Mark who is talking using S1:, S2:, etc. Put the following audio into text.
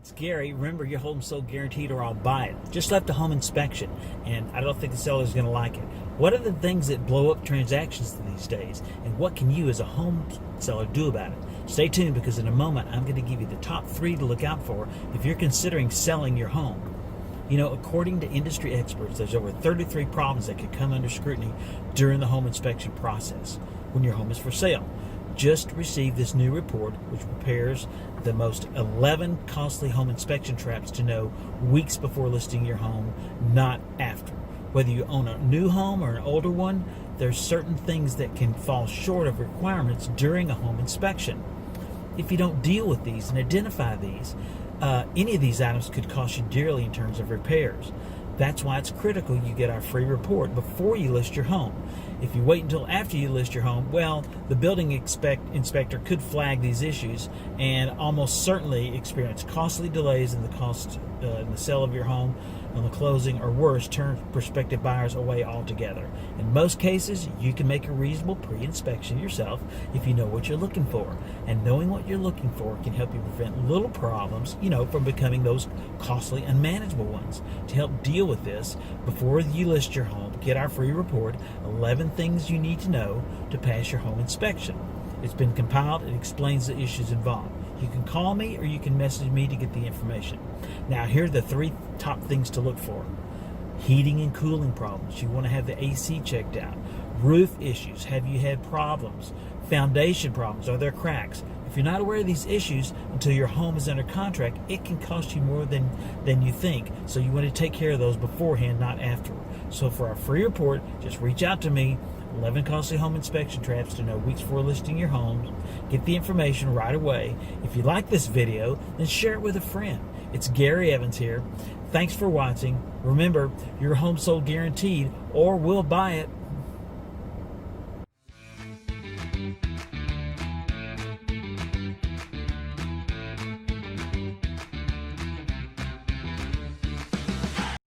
S1: It's Gary. Remember, your home sold guaranteed or I'll buy it. Just left a home inspection, and I don't think the seller's going to like it. What are the things that blow up transactions these days, and what can you as a home seller do about it? Stay tuned, because in a moment I'm going to give you the top 3 to look out for if you're considering selling your home. You know, according to industry experts, there's over 33 problems that could come under scrutiny during the home inspection process when your home is for sale. Just received this new report, which prepares the most 11 costly home inspection traps to know weeks before listing your home, not after. Whether you own a new home or an older one, there's certain things that can fall short of requirements during a home inspection. If you don't deal with these and identify these, any of these items could cost you dearly in terms of repairs. That's why it's critical you get our free report before you list your home. If you wait until after you list your home, well, the building inspector could flag these issues and almost certainly experience costly delays in the cost in the sale of your home, on the closing, or worse, turn prospective buyers away altogether. In most cases, you can make a reasonable pre-inspection yourself if you know what you're looking for. And knowing what you're looking for can help you prevent little problems, from becoming those costly, unmanageable ones. To help deal with this, before you list your home, get our free report, 11 things you need to know to pass your home inspection. It's been compiled. It explains the issues involved. You can call me or you can message me to get the information. Now, here are the 3 top things to look for. Heating and cooling problems. You want to have the AC checked out. Roof issues. Have you had problems? Foundation problems. Are there cracks? If you're not aware of these issues until your home is under contract, it can cost you more than you think. So you want to take care of those beforehand, not afterward. So for our free report, just reach out to me. 11 costly home inspection traps to know weeks before listing your home. Get the information right away. If you like this video, then share it with a friend. It's Gary Evans here. Thanks for watching. Remember, your home sold guaranteed, or we'll buy it.